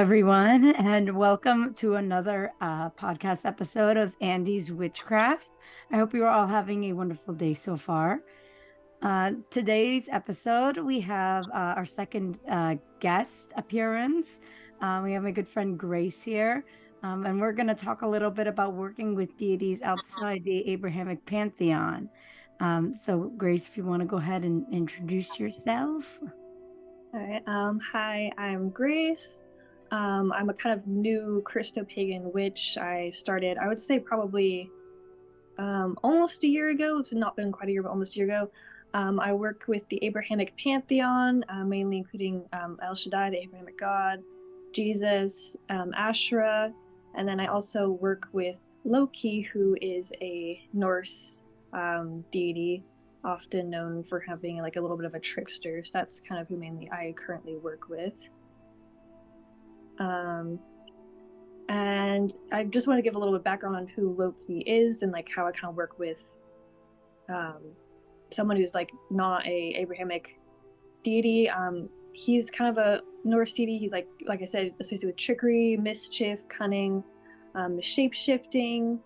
everyone, and welcome to another podcast episode of Andy's Witchcraft. I hope you are all having a wonderful day so far. Today's episode, we have our second guest appearance. We have my good friend Grace here, and we're going to talk a little bit about working with deities outside the Abrahamic Pantheon. So, Grace, if you want to go ahead and introduce yourself. All right. Hi, I'm Grace. I'm a kind of new ChristoPagan witch. I started, I would say, probably almost a year ago. It's not been quite a year, but almost a year ago. I work with the Abrahamic Pantheon, mainly including El Shaddai, the Abrahamic God, Jesus, Asherah, and then I also work with Loki, who is a Norse deity, often known for having like a little bit of a trickster. So that's kind of who mainly I currently work with. And I just want to give a little bit of background on who Loki is and like how I kind of work with someone who's like not a Abrahamic deity. He's kind of a Norse deity. He's like I said, associated with trickery, mischief, cunning, shape shifting.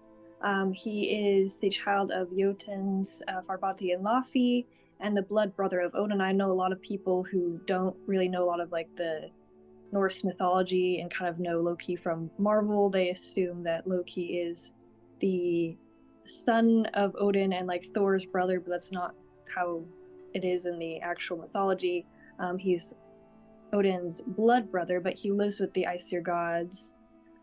He is the child of Jotuns, Farbati, and Laufey, and the blood brother of Odin. I know a lot of people who don't really know a lot of like the Norse mythology and kind of know Loki from Marvel. They assume that Loki is the son of Odin and like Thor's brother, but that's not how it is in the actual mythology. He's Odin's blood brother, but he lives with the Aesir gods.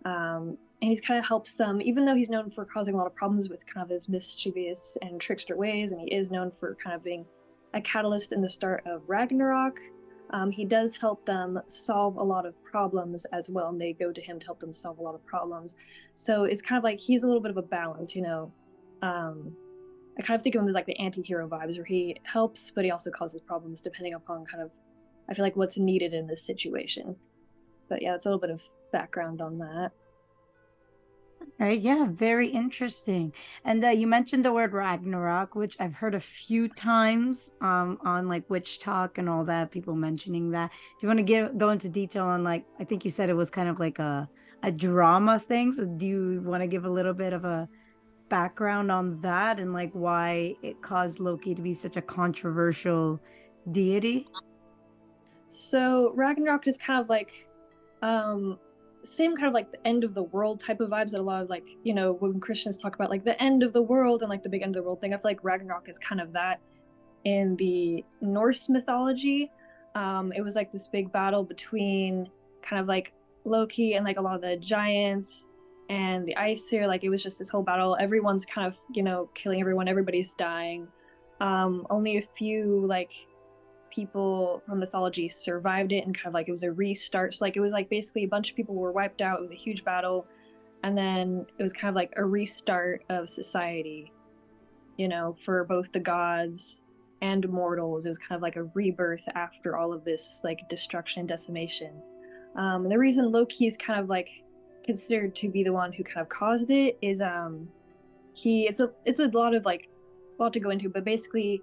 And he kind of helps them, even though he's known for causing a lot of problems with kind of his mischievous and trickster ways, and he is known for kind of being a catalyst in the start of Ragnarok. He does help them solve a lot of problems as well, and they go to him to help them solve a lot of problems. So it's kind of like he's a little bit of a balance, you know. I kind of think of him as like the anti-hero vibes, where he helps, but he also causes problems depending upon kind of, I feel like, what's needed in this situation. But yeah, it's a little bit of background on that. Right, yeah, very interesting. And you mentioned the word Ragnarok, which I've heard a few times on like Witch Talk and all that, people mentioning that. Do you want to go into detail on like I think you said it was kind of like a drama thing. So do you want to give a little bit of a background on that and like why it caused Loki to be such a controversial deity? So Ragnarok is kind of like same kind of like the end of the world type of vibes that a lot of like, you know, when Christians talk about like the end of the world and like the big end of the world thing, I feel like Ragnarok is kind of that in the Norse mythology. It was like this big battle between kind of like Loki and like a lot of the giants and the Aesir. Like it was just this whole battle. Everyone's kind of, you know, killing everyone, everybody's dying. Only a few like people from mythology survived it, and kind of like it was a restart. So like it was like basically a bunch of people were wiped out. It was a huge battle, and then it was kind of like a restart of society, you know, for both the gods and mortals. It was kind of like a rebirth after all of this like destruction and decimation. And the reason Loki is kind of like considered to be the one who kind of caused it is it's a lot of like a lot to go into, but basically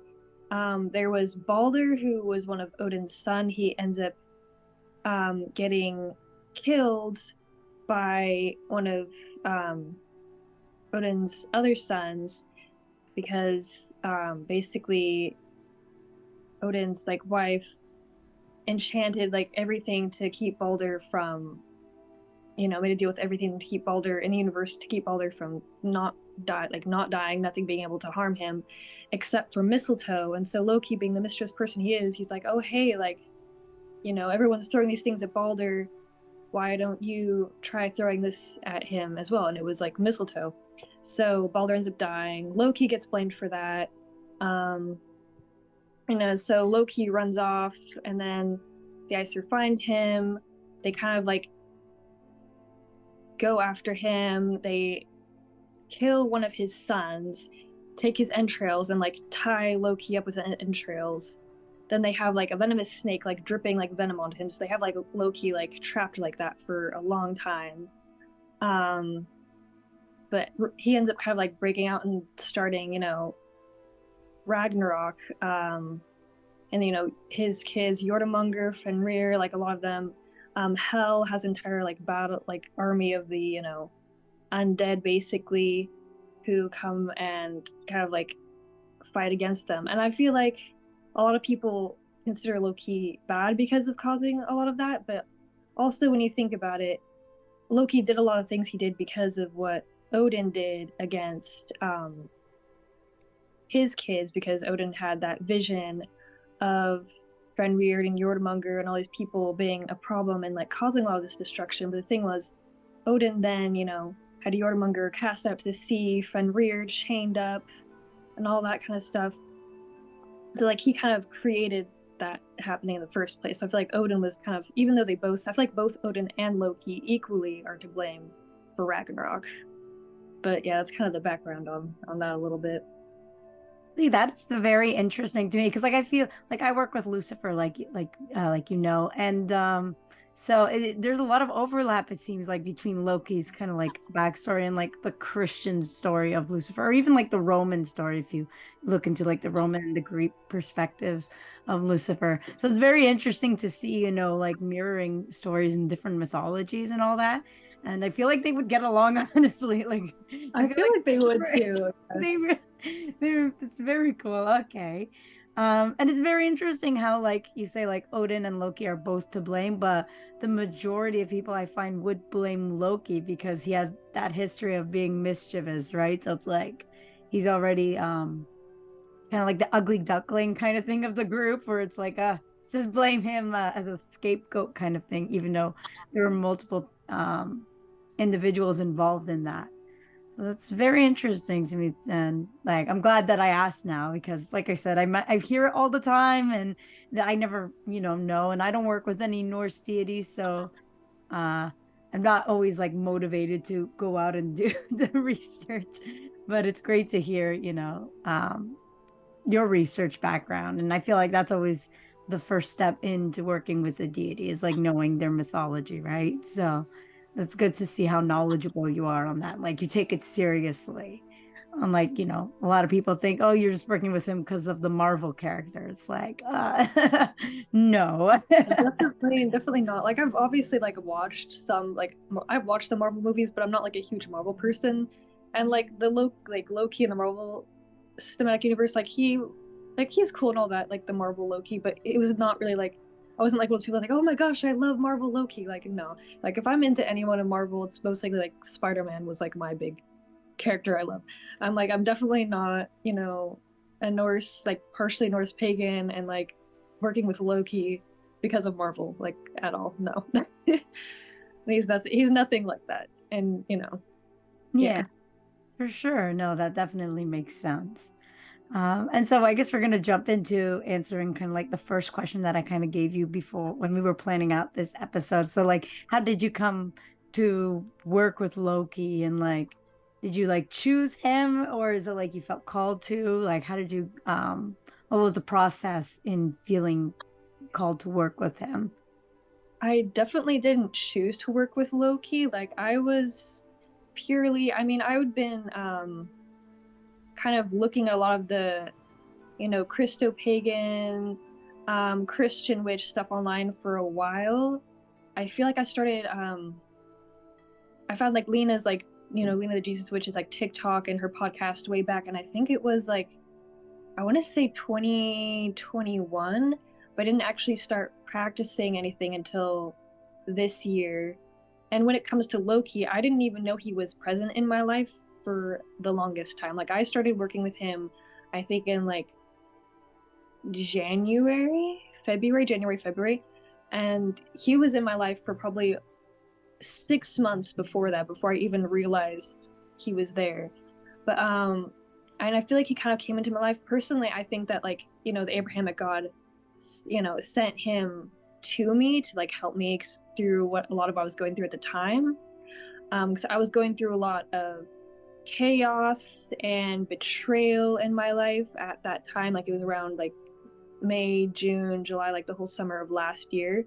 there was Balder, who was one of Odin's son. He ends up getting killed by one of Odin's other sons because basically Odin's like wife enchanted like everything to keep Balder from, you know, made a deal with everything to keep Balder in the universe, to keep Balder from not dying, nothing being able to harm him except for mistletoe. And so Loki, being the mischievous person he is, he's like, oh hey, like, you know, everyone's throwing these things at Balder, why don't you try throwing this at him as well? And it was like mistletoe. So Balder ends up dying. Loki gets blamed for that. You know, so Loki runs off, and then the Aesir find him. They kind of like go after him. They kill one of his sons, take his entrails, and like tie Loki up with the entrails. Then they have like a venomous snake like dripping like venom onto him. So they have like Loki like trapped like that for a long time. But he ends up kind of like breaking out and starting, you know, Ragnarok. And you know, his kids, Jordamunger, Fenrir, like a lot of them Hell has entire like battle like army of the undead basically who come and kind of like fight against them. And I feel like a lot of people consider Loki bad because of causing a lot of that, but also when you think about it, Loki did a lot of things he did because of what Odin did against his kids, because Odin had that vision of Fenrir and Jormungandr and all these people being a problem and like causing all this destruction. But the thing was, Odin then, had Jormungandr cast out to the sea, Fenrir chained up, and all that kind of stuff. So like he kind of created that happening in the first place. So I feel like Odin was kind of, even though I feel like both Odin and Loki equally are to blame for Ragnarok. But yeah, that's kind of the background on that a little bit. See, that's very interesting to me because like I feel like I work with Lucifer like and so there's a lot of overlap it seems like between Loki's kind of like backstory and like the Christian story of Lucifer or even like the Roman story if you look into like the Roman and the Greek perspectives of Lucifer. So it's very interesting to see, like mirroring stories in different mythologies and all that. And I feel like they would get along honestly. Like I I feel feel like like they would too. they it's very cool. Okay. And it's very interesting how, like you say, like Odin and Loki are both to blame, but the majority of people I find would blame Loki because he has that history of being mischievous, right? So it's like he's already kind of like the ugly duckling kind of thing of the group where it's like just blame him as a scapegoat kind of thing, even though there were multiple individuals involved in that. So that's very interesting to me. And like, I'm glad that I asked now because, like I said, I hear it all the time and I never, know. And I don't work with any Norse deities. So I'm not always like motivated to go out and do the research. But it's great to hear, your research background. And I feel like that's always the first step into working with a deity is like knowing their mythology, right? So it's good to see how knowledgeable you are on that. Like you take it seriously. Unlike, a lot of people think, oh, you're just working with him because of the Marvel character. It's like, no. Definitely not. Like I've obviously like watched some like I've watched the Marvel movies, but I'm not like a huge Marvel person. And like Loki in the Marvel cinematic universe, he's cool and all that, like the Marvel Loki, but it was not really like I wasn't like one of those people like, oh my gosh, I love Marvel Loki. Like no, like if I'm into anyone in Marvel, it's most likely like Spider-Man was like my big character I love. I'm definitely not, a Norse, like partially Norse pagan and like working with Loki because of Marvel, like at all. No. He's nothing like that. And Yeah, yeah. for sure. No, that definitely makes sense. And so I guess we're going to jump into answering kind of like the first question that I kind of gave you before when we were planning out this episode. So like, how did you come to work with Loki and like, did you like choose him or is it like you felt called to? Like, how did you, what was the process in feeling called to work with him? I definitely didn't choose to work with Loki. Like I was purely, I mean, I would been kind of looking at a lot of the ChristoPagan, Christian witch stuff online for a while. I feel like I found like Lena's like, Lena the Jesus Witch is like TikTok and her podcast way back. And I think it was like, I want to say 2021, but I didn't actually start practicing anything until this year. And when it comes to Loki, I didn't even know he was present in my life for the longest time. Like I started working with him, I think in like January, February. And he was in my life for probably 6 months before that, before I even realized he was there. But and I feel like he kind of came into my life personally. I think that like, the Abrahamic God, sent him to me to like help me through what a lot of I was going through at the time. Because I was going through a lot of chaos and betrayal in my life at that time. Like it was around like May, June, July, like the whole summer of last year.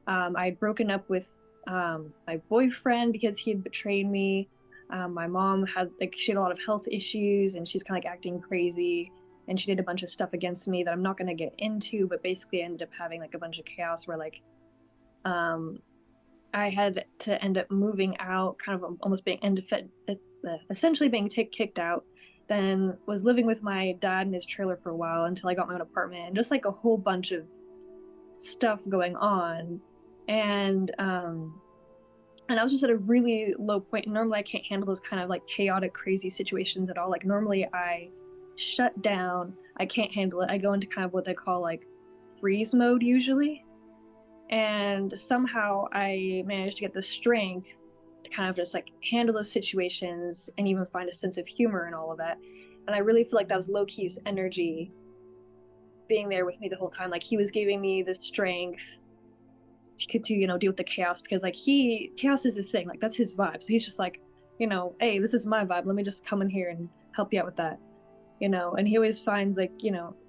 I had broken up with my boyfriend because he had betrayed me. My mom she had a lot of health issues and she's kind of like acting crazy. And she did a bunch of stuff against me that I'm not going to get into, but basically I ended up having like a bunch of chaos where like I had to end up moving out, kind of almost being essentially being kicked out. Then was living with my dad in his trailer for a while until I got my own apartment, and just like a whole bunch of stuff going on. And I was just at a really low point. Normally, I can't handle those kind of like chaotic, crazy situations at all. Like, normally, I shut down. I can't handle it. I go into kind of what they call like freeze mode usually. And somehow I managed to get the strength to kind of just like handle those situations and even find a sense of humor in all of that. And I really feel like that was Loki's energy being there with me the whole time. Like, he was giving me the strength to deal with the chaos, because like chaos is his thing, like that's his vibe. So he's just like, hey, this is my vibe, let me just come in here and help you out with that. And he always finds like,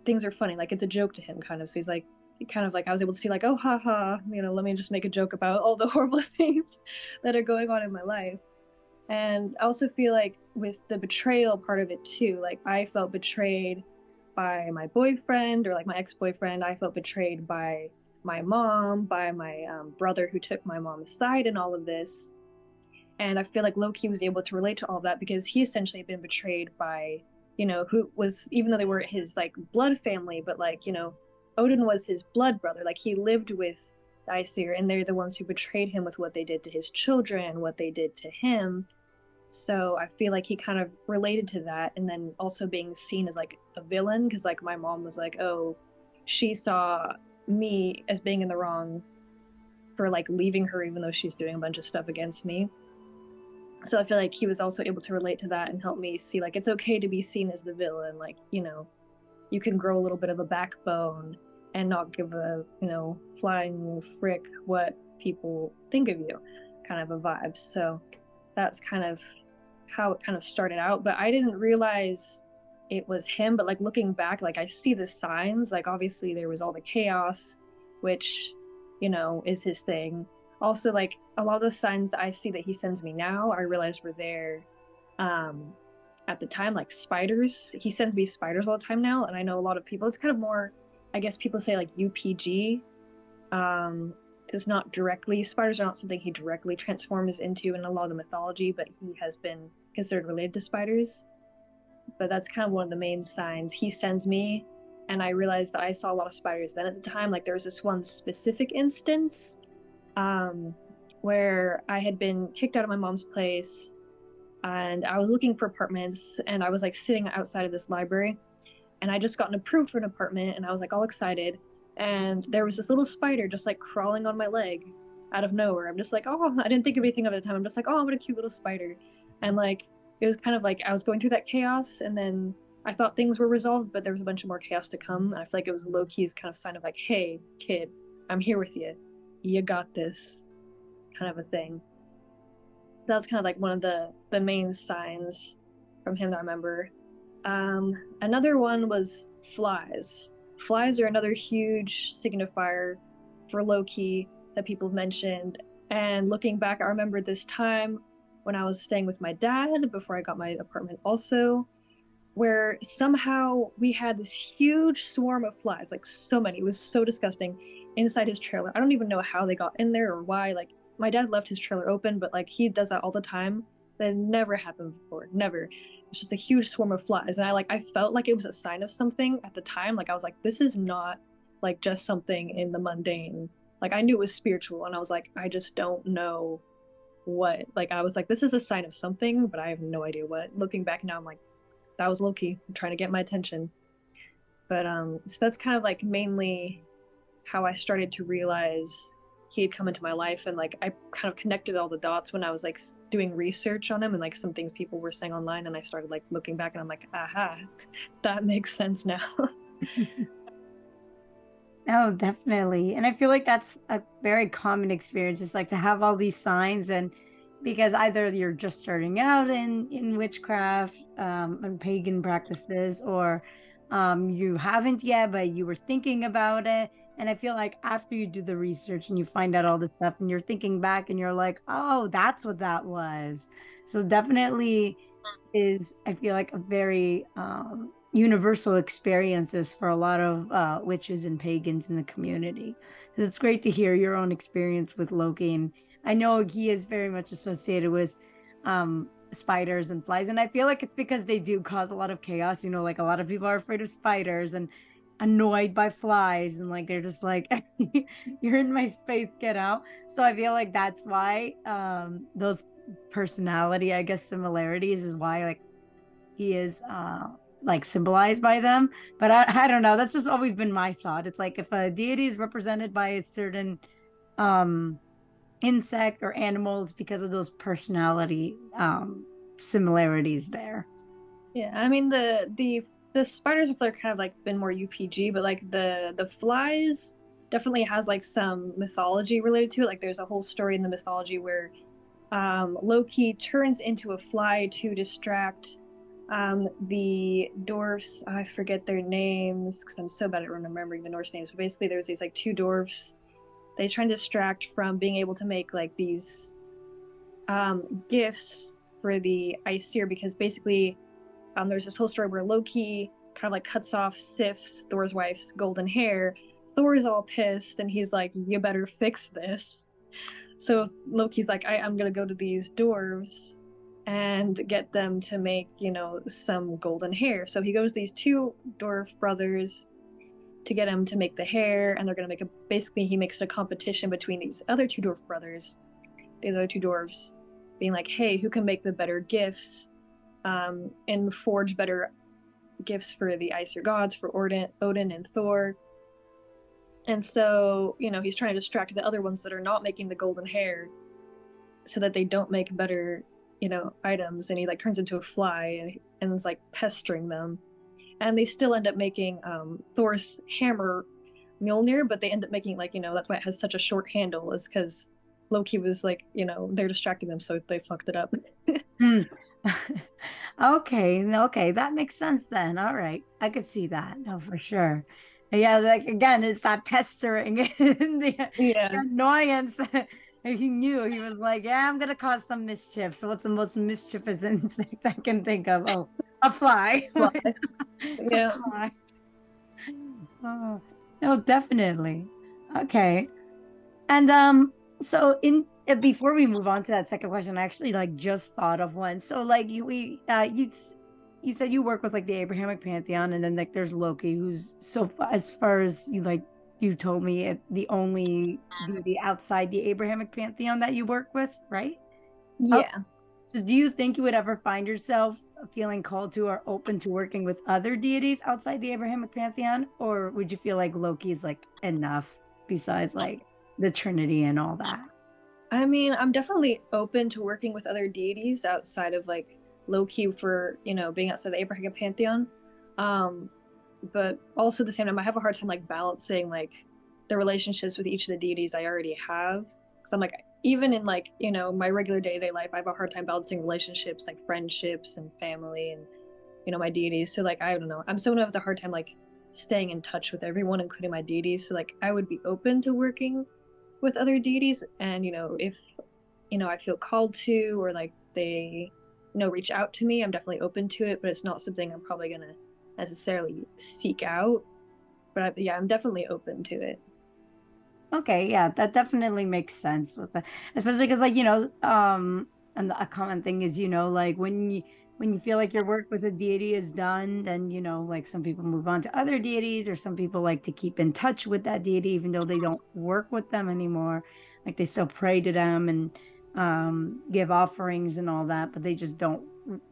things are funny, like it's a joke to him kind of. So he's like, kind of like, I was able to see like, oh, haha, let me just make a joke about all the horrible things that are going on in my life. And I also feel like with the betrayal part of it too, like I felt betrayed by my boyfriend, or like my ex-boyfriend. I felt betrayed by my mom, by my brother who took my mom's side in all of this. And I feel like Loki was able to relate to all of that, because he essentially had been betrayed by, who was, even though they were his like blood family, but like, Odin was his blood brother. Like, he lived with the Aesir, and they're the ones who betrayed him with what they did to his children, what they did to him. So I feel like he kind of related to that. And then also being seen as like a villain, because like my mom was like, oh, she saw me as being in the wrong for like leaving her, even though she's doing a bunch of stuff against me. So I feel like he was also able to relate to that and help me see like it's okay to be seen as the villain. Like, you can grow a little bit of a backbone and not give a, flying frick what people think of you kind of a vibe. So that's kind of how it kind of started out. But I didn't realize it was him. But like looking back, like I see the signs. Like, obviously there was all the chaos, which, is his thing. Also, like a lot of the signs that I see that he sends me now, I realized were there at the time, like spiders. He sends me spiders all the time now. And I know a lot of people, it's kind of more, I guess people say like UPG. It's not directly, spiders are not something he directly transforms into in a lot of the mythology, but he has been considered related to spiders. But that's kind of one of the main signs he sends me. And I realized that I saw a lot of spiders then at the time. Like, there was this one specific instance where I had been kicked out of my mom's place, and I was looking for apartments, and I was like sitting outside of this library, and I just gotten approved for an apartment, and I was like all excited, and there was this little spider just like crawling on my leg out of nowhere. I'm just like, oh, I didn't think of anything of the time. I'm just like, oh, what a cute little spider. And like, it was kind of like I was going through that chaos, and then I thought things were resolved, but there was a bunch of more chaos to come. And I feel like it was Loki's kind of sign of like, hey, kid, I'm here with you. You got this, kind of a thing. That was kind of like one of the main signs from him that I remember. Another one was flies. Flies are another huge signifier for Loki that people have mentioned. And looking back, I remember this time when I was staying with my dad before I got my apartment also, where somehow we had this huge swarm of flies, like so many. It was so disgusting, inside his trailer. I don't even know how they got in there or why. Like, my dad left his trailer open, but like he does that all the time. That never happened before. Never. It's just a huge swarm of flies. And I felt like it was a sign of something at the time. Like, I was like, this is not like just something in the mundane. Like, I knew it was spiritual, and I was like, I just don't know what. Like, I was like, this is a sign of something, but I have no idea what. Looking back now, I'm like, that was Loki trying to get my attention. But so that's kind of like mainly how I started to realize he had come into my life. And like I kind of connected all the dots when I was like doing research on him and like some things people were saying online, and I started like looking back, and I'm like, aha, that makes sense now. Oh, definitely. And I feel like that's a very common experience. It's like to have all these signs, and because either you're just starting out in witchcraft and pagan practices, or you haven't yet, but you were thinking about it. And I feel like after you do the research and you find out all this stuff and you're thinking back and you're like, oh, that's what that was. So definitely is, I feel like, a very universal experiences for a lot of witches and pagans in the community. So it's great to hear your own experience with Loki, and I know he is very much associated with spiders and flies, and I feel like it's because they do cause a lot of chaos. Like a lot of people are afraid of spiders and annoyed by flies, and like they're just like, "You're in my space, get out." So I feel like that's why those personality, I guess, similarities is why like he is like symbolized by them. But I don't know. That's just always been my thought. It's like if a deity is represented by a certain um insect or animals because of those personality similarities there. Yeah, I mean the spiders have like kind of like been more UPG, but like the flies definitely has like some mythology related to it. Like there's a whole story in the mythology where Loki turns into a fly to distract the dwarfs. I forget their names because I'm so bad at remembering the Norse names. But basically, there's these like two dwarfs they try and distract from being able to make like these gifts for the Aesir because basically there's this whole story where Loki kind of like cuts off Sif's, Thor's wife's, golden hair. Thor's all pissed and he's like, "You better fix this." So Loki's like, I'm gonna go to these dwarves and get them to make, some golden hair. So he goes to these two dwarf brothers to get him to make the hair, and they're gonna basically he makes a competition between these other two dwarf brothers, these other two dwarves, being like, hey, who can make the better gifts, and forge better gifts for the Aesir gods, for Odin and Thor. And so, he's trying to distract the other ones that are not making the golden hair so that they don't make better, items. And he like turns into a fly and is like pestering them. And they still end up making Thor's hammer Mjolnir, but they end up making like, that's why it has such a short handle, is because Loki was like, they're distracting them, so they fucked it up. Hmm. Okay, that makes sense then. All right, I could see that. No, for sure. Yeah, like again, it's that pestering and the Yeah. annoyance. He knew he was like, yeah, I'm gonna cause some mischief. So what's the most mischievous insect I can think of? Oh, a fly. Fly. A Yeah. fly. Oh, no, definitely. Okay. And so in before we move on to that second question, I actually like just thought of one. So like you said you work with like the Abrahamic Pantheon, and then like there's Loki, who's as far as you told me the only deity outside the Abrahamic Pantheon that you work with, right? Okay. Yeah. So do you think you would ever find yourself feeling called to or open to working with other deities outside the Abrahamic Pantheon, or would you feel like Loki is like enough besides like the Trinity and all that? I mean, I'm definitely open to working with other deities outside of like Loki for, being outside the Abrahamic Pantheon. Um, but also at the same time, I have a hard time like balancing like the relationships with each of the deities I already have. Because I'm like, even in like, my regular day-to-day life, I have a hard time balancing relationships like friendships and family and, my deities. So like, I don't know. I'm someone who has a hard time like staying in touch with everyone, including my deities. So like, I would be open to working with other deities, and if I feel called to, or like they reach out to me, I'm definitely open to it, but it's not something I'm probably gonna necessarily seek out. But yeah, I'm definitely open to it. Okay, yeah, that definitely makes sense with that, especially because like and a common thing is like when you feel like your work with a deity is done, then like some people move on to other deities, or some people like to keep in touch with that deity even though they don't work with them anymore. Like they still pray to them and give offerings and all that, but they just don't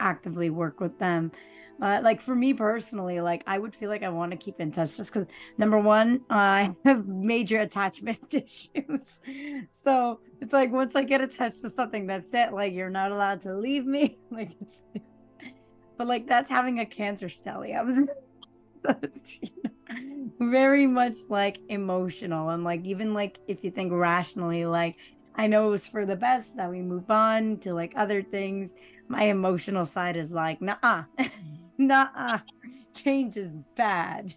actively work with them. Like for me personally, like I would feel like I want to keep in touch just because number one, I have major attachment issues. So it's like once I get attached to something, that's it. Like you're not allowed to leave me. Like it's, but like that's having a cancer stelly. I was so it's, very much like emotional, and like even like if you think rationally, like I know it was for the best that we move on to like other things. My emotional side is like, nah, nah, change is bad.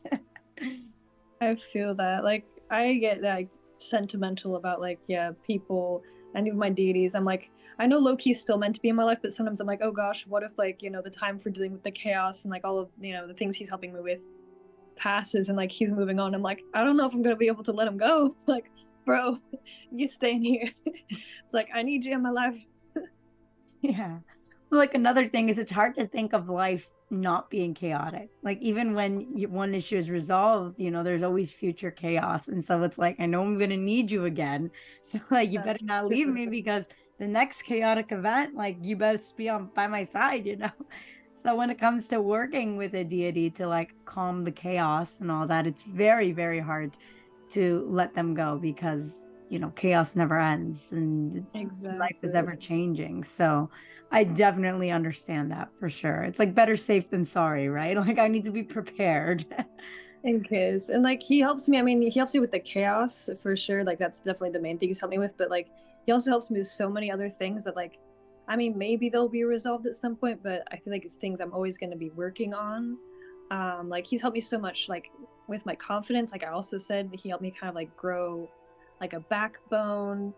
I feel that. Like, I get like sentimental about like, yeah, people, any of my deities. I'm like, I know Loki's still meant to be in my life, but sometimes I'm like, oh gosh, what if like, the time for dealing with the chaos and like all of, the things he's helping me with passes and like he's moving on. I'm like, I don't know if I'm gonna be able to let him go. Like, bro, you staying here. It's like, I need you in my life. Yeah. Well, like another thing is it's hard to think of life not being chaotic. Like even when one issue is resolved, there's always future chaos. And so it's like, I know I'm going to need you again. So like, you better That's not leave super me true. because the next chaotic event, like you better be on by my side. So when it comes to working with a deity to like calm the chaos and all that, it's very, very hard to let them go because, chaos never ends and life is Exactly. ever changing. So I definitely understand that for sure. It's like better safe than sorry, right? Like I need to be prepared. In case. And like he helps me. I mean, he helps me with the chaos for sure. Like that's definitely the main thing he's helped me with. But like he also helps me with so many other things that like I mean maybe they'll be resolved at some point, but I feel like it's things I'm always gonna be working on. Like he's helped me so much like with my confidence. Like I also said he helped me kind of like grow like a backbone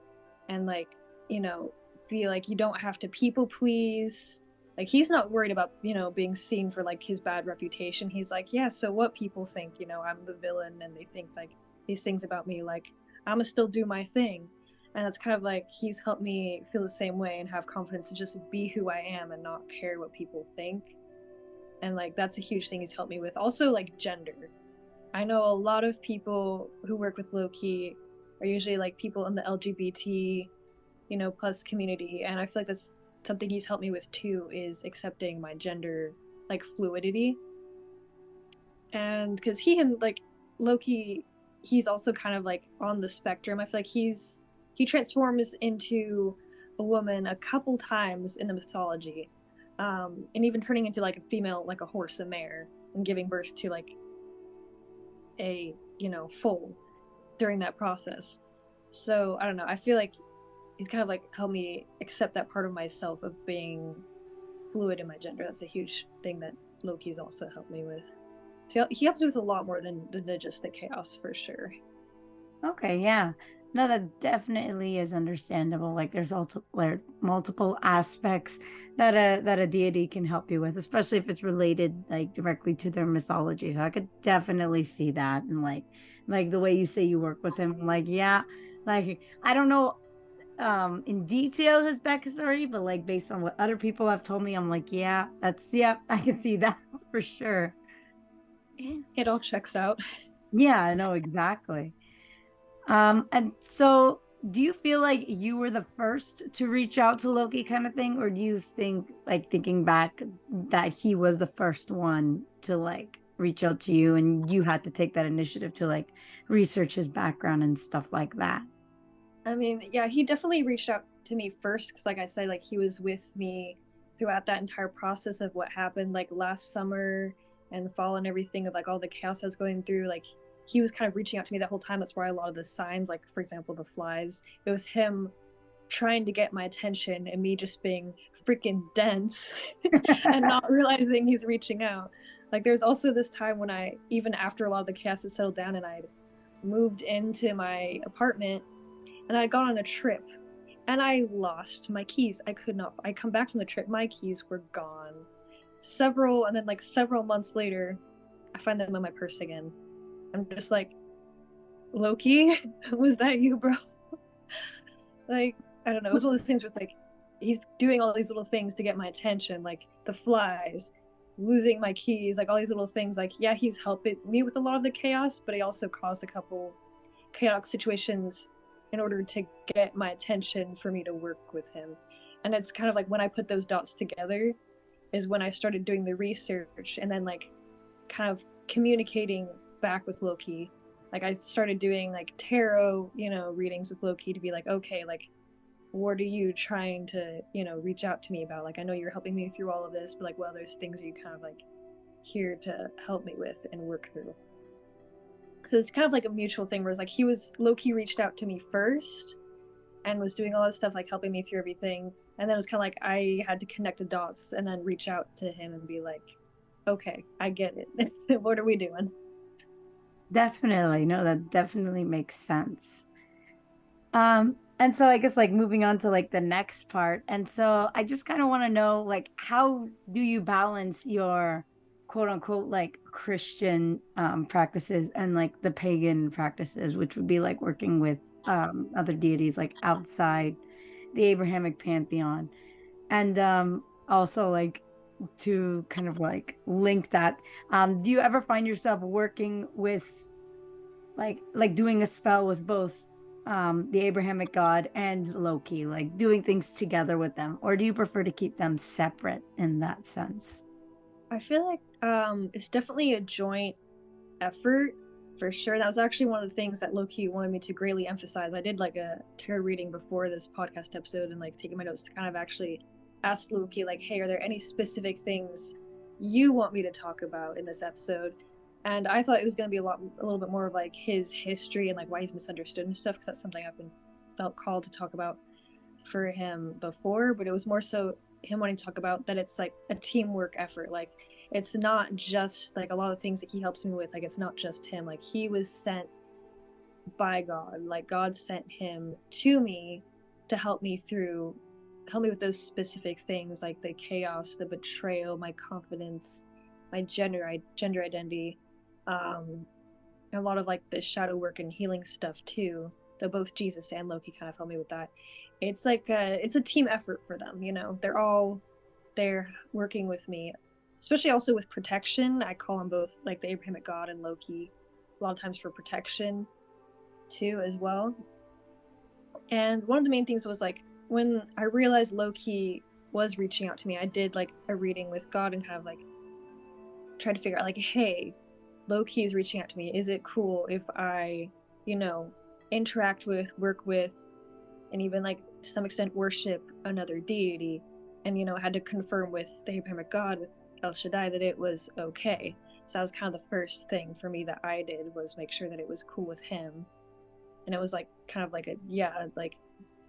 and like, you know, be like you don't have to people please. Like he's not worried about being seen for like his bad reputation. He's like, yeah, so what people think, I'm the villain and they think like these things about me. Like I'ma still do my thing. And it's kind of like he's helped me feel the same way and have confidence to just be who I am and not care what people think. And like that's a huge thing he's helped me with. Also like gender, I know a lot of people who work with Loki are usually like people in the LGBT, plus community, and I feel like that's something he's helped me with too, is accepting my gender like fluidity. And because like Loki, he's also kind of like on the spectrum. I feel like he transforms into a woman a couple times in the mythology, and even turning into like a female, like a horse, a mare, and giving birth to like a foal during that process. So I don't know. I feel like he's kind of like helped me accept that part of myself of being fluid in my gender. That's a huge thing that Loki's also helped me with. So he helps me with a lot more than just the chaos for sure. Okay, yeah. No, that definitely is understandable. Like there's also like multiple aspects that a deity can help you with, especially if it's related like directly to their mythology. So I could definitely see that. And like the way you say you work with him, like, yeah, like I don't know in detail his backstory, but like based on what other people have told me, I'm like, yeah, I can see that for sure. Yeah, It all checks out. yeah, I know exactly. And so do you feel like you were the first to reach out to Loki kind of thing, or do you think, like thinking back, that he was the first one to like reach out to you and you had to take that initiative to like research his background and stuff like that? I mean, yeah, he definitely reached out to me first because, like I said, like he was with me throughout that entire process of what happened, like last summer and fall and everything of like all the chaos I was going through. Like he was kind of reaching out to me that whole time. That's why a lot of the signs, like for example, the flies, it was him trying to get my attention and me just being freaking dense and not realizing he's reaching out. Like there's also this time when I, even after a lot of the chaos had settled down and I'd moved into my apartment and I'd gone on a trip and I lost my keys. I could not. I come back from the trip, my keys were gone. And then like several months later, I find them in my purse again. I'm just like, Loki, was that you, bro? Like, I don't know. It was one of those things where it's like, he's doing all these little things to get my attention, like the flies, losing my keys, like all these little things. Like, yeah, he's helping me with a lot of the chaos, but he also caused a couple chaotic situations in order to get my attention for me to work with him. And it's kind of like when I put those dots together is when I started doing the research and then like kind of communicating back with Loki. Like I started doing like tarot, readings with Loki to be like, okay, like what are you trying to, reach out to me about? Like I know you're helping me through all of this, but like what other things are you kind of like here to help me with and work through? So it's kind of like a mutual thing where it's like Loki reached out to me first and was doing all this stuff like helping me through everything, and then it was kind of like I had to connect the dots and then reach out to him and be like, okay, I get it. What are we doing? Definitely. No, that definitely makes sense. And so I guess like moving on to like the next part. And so I just kind of want to know like how do you balance your quote unquote like Christian practices and like the pagan practices, which would be like working with other deities like outside the Abrahamic Pantheon. And also like to kind of like link that, do you ever find yourself working with like doing a spell with both the Abrahamic god and Loki, like doing things together with them, or do you prefer to keep them separate in that sense? I feel like it's definitely a joint effort for sure. That was actually one of the things that Loki wanted me to greatly emphasize. I did like a tarot reading before this podcast episode and like taking my notes to kind of actually ask Loki, like, hey, are there any specific things you want me to talk about in this episode? And I thought it was going to be a little bit more of like his history and like why he's misunderstood and stuff, because that's something I've been felt called to talk about for him before. But it was more so him wanting to talk about that it's like a teamwork effort. Like it's not just like a lot of things that he helps me with. Like it's not just him. Like he was sent by God. Like God sent him to me to help me with those specific things, like the chaos, the betrayal, my confidence, my gender identity, and a lot of like the shadow work and healing stuff too. Though both Jesus and Loki kind of helped me with that. It's like it's a team effort for them. You know, they're all there working with me, especially also with protection. I call them both like the Abrahamic God and Loki a lot of times for protection too as well. And one of the main things was like when I realized Loki was reaching out to me, I did like a reading with God and kind of like tried to figure out like, hey, Loki is reaching out to me. Is it cool if I, interact with, work with, and even like to some extent worship another deity? And I had to confirm with the Abrahamic God, with El Shaddai, that it was okay. So that was kind of the first thing for me that I did, was make sure that it was cool with him. And it was like kind of like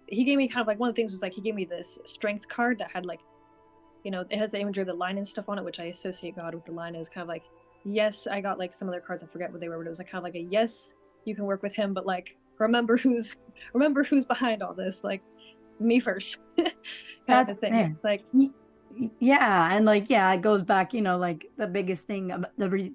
he gave me kind of like, one of the things was like he gave me this strength card that had like, it has the imagery of the lion and stuff on it, which I associate God with the lion. It was kind of like, yes, I got like some other cards, I forget what they were, but it was like kind of like a yes, you can work with him, but like remember who's behind all this, like me first. Kind of That's thing. fair. Like Yeah, and like yeah, it goes back, like the biggest thing,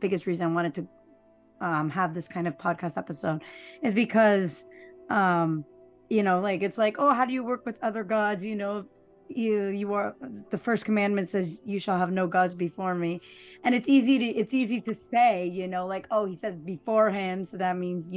biggest reason I wanted to have this kind of podcast episode is because like it's like, oh, how do you work with other gods? You are, the first commandment says you shall have no gods before me, and it's easy to say, like, oh, he says before him, so that means,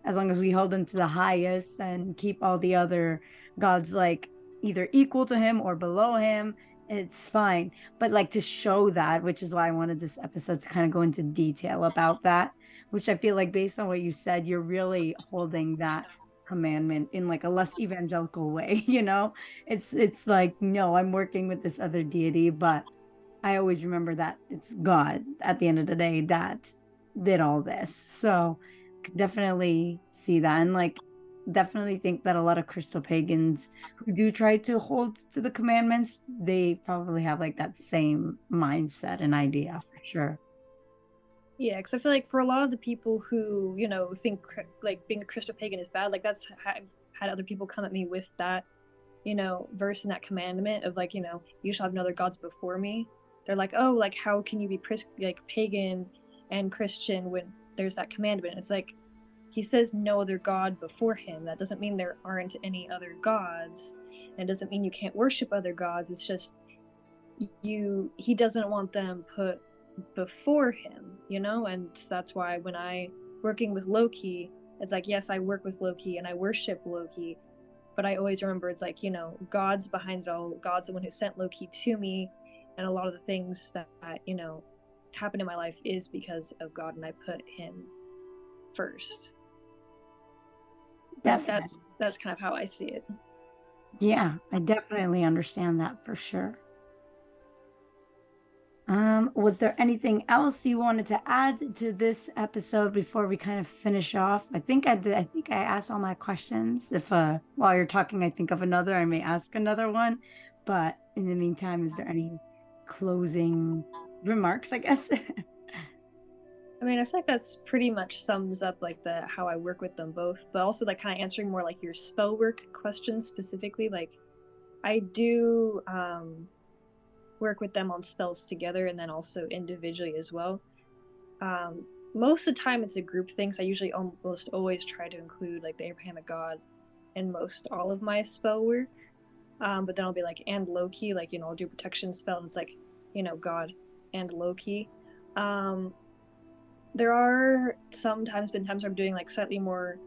as long as we hold him to the highest and keep all the other gods like either equal to him or below him, it's fine. But like to show that, which is why I wanted this episode to kind of go into detail about that, which I feel like based on what you said, you're really holding that commandment in like a less evangelical way, it's like, no, I'm working with this other deity, but I always remember that it's God at the end of the day that did all this. So definitely see that, and like definitely think that a lot of ChristoPagans who do try to hold to the commandments, they probably have like that same mindset and idea for sure. yeah, because I feel like for a lot of the people who think like being a ChristoPagan is bad, like that's I've had other people come at me with that verse in that commandment of like, you shall have no other gods before me. They're like, oh, like how can you be like pagan and Christian when there's that commandment? It's like he says no other god before him. That doesn't mean there aren't any other gods, and it doesn't mean you can't worship other gods. It's just he doesn't want them put before him, and that's why when I working with Loki, it's like, yes, I work with Loki and I worship Loki, but I always remember it's like, God's behind it all. God's the one who sent Loki to me, and a lot of the things that happen in my life is because of God, and I put him first. But Definitely. that's kind of how I see it. Yeah, I definitely understand that for sure. Was there anything else you wanted to add to this episode before we kind of finish off? I think I did. I think I asked all my questions. If while you're talking, I think of another, I may ask another one. But in the meantime, is there any closing remarks, I guess? I mean, I feel like that's pretty much sums up like the how I work with them both, but also like kind of answering more like your spell work questions specifically. Like I do work with them on spells together and then also individually as well. most of the time it's a group thing. So I usually almost always try to include like the Abrahamic God in most all of my spell work. But then I'll be like, and Loki, like, I'll do protection spell, and it's like, God and Loki. There are sometimes been times where I'm doing like slightly more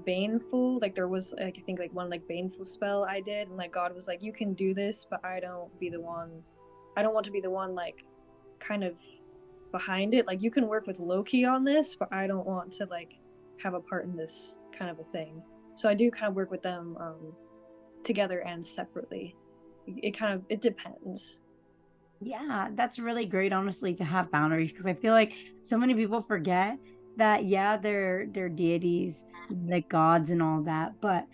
baneful. Like there was like I think like one like baneful spell I did, and like God was like, you can do this, but I don't want to be the one like kind of behind it. Like you can work with Loki on this, but I don't want to like have a part in this kind of a thing. So I do kind of work with them together and separately. It depends. Yeah, that's really great, honestly, to have boundaries, because I feel like so many people forget that, yeah, they're deities, like gods and all that, but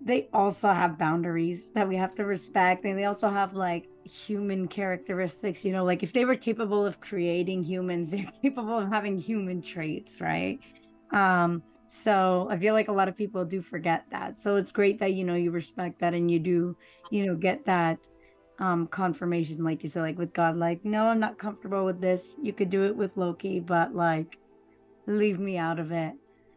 they also have boundaries that we have to respect. And they also have like human characteristics, like if they were capable of creating humans, they're capable of having human traits, right? So I feel like a lot of people do forget that. So it's great that, you respect that, and you do, get that confirmation, like you said, like with God, like, no, I'm not comfortable with this. You could do it with Loki, but like leave me out of it.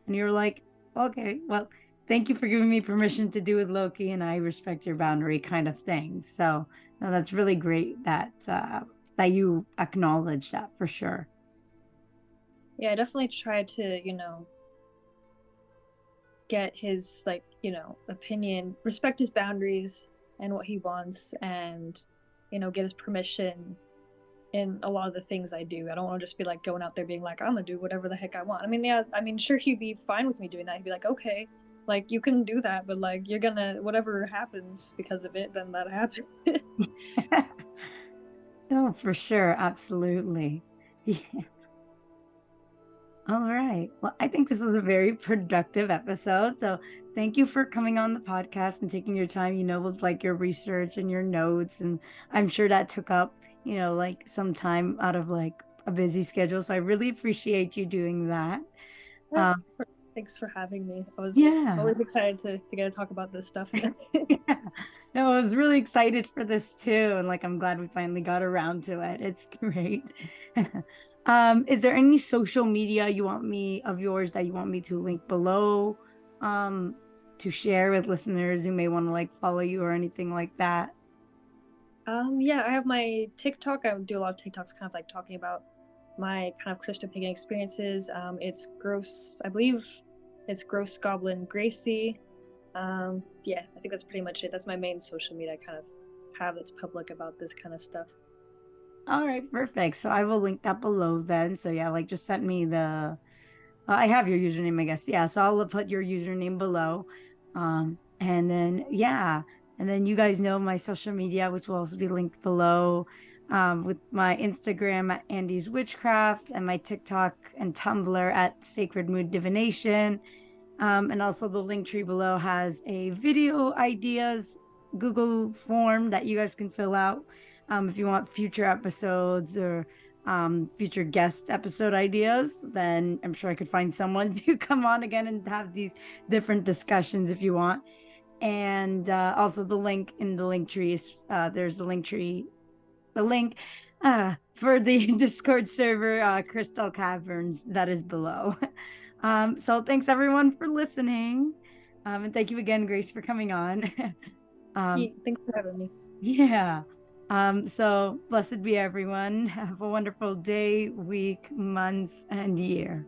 And you're like, okay, well, thank you for giving me permission to do with Loki, and I respect your boundary, kind of thing. So no, that's really great that you acknowledge that, for sure. Yeah, I definitely try to, get his like, opinion, respect his boundaries and what he wants, and get his permission in a lot of the things I do. I don't want to just be like going out there being like, I'm gonna do whatever the heck I want. I mean, yeah, I mean, sure, he'd be fine with me doing that. He'd be like, okay, like you can do that, but like you're gonna whatever happens because of it, then that happens. No, for sure, absolutely. Yeah. All right. Well, I think this was a very productive episode. So thank you for coming on the podcast and taking your time, with like your research and your notes. And I'm sure that took up, like some time out of like a busy schedule. So I really appreciate you doing that. Yeah, Um, thanks for having me. I was yeah. always excited to get to talk about this stuff. Yeah. No, I was really excited for this too. And like, I'm glad we finally got around to it. It's great. Is there any social media of yours that you want me to link below, um, to share with listeners who may want to like follow you or anything like that? Yeah, I have my TikTok. I do a lot of TikToks kind of like talking about my kind of ChristoPagan experiences. It's gross, I believe it's Gross Goblin Gracie. Yeah, I think that's pretty much it. That's my main social media I kind of have that's public about this kind of stuff. All right, perfect. So I will link that below then. So yeah, like just send me I have your username, I guess. Yeah, so I'll put your username below. And then yeah, and then you guys know my social media, which will also be linked below, with my Instagram at Andy's Witchcraft, and my TikTok and Tumblr at Sacred Mood Divination. And also the link tree below has a video ideas Google form that you guys can fill out, if you want future episodes or future guest episode ideas. Then I'm sure I could find someone to come on again and have these different discussions if you want. And also the link in the link tree is there's a link tree, the link for the Discord server, Crystal Caverns, that is below. So thanks everyone for listening. And thank you again, Grace, for coming on. Yeah, um, thanks for having me. yeah. So blessed be everyone. Have a wonderful day, week, month, and year.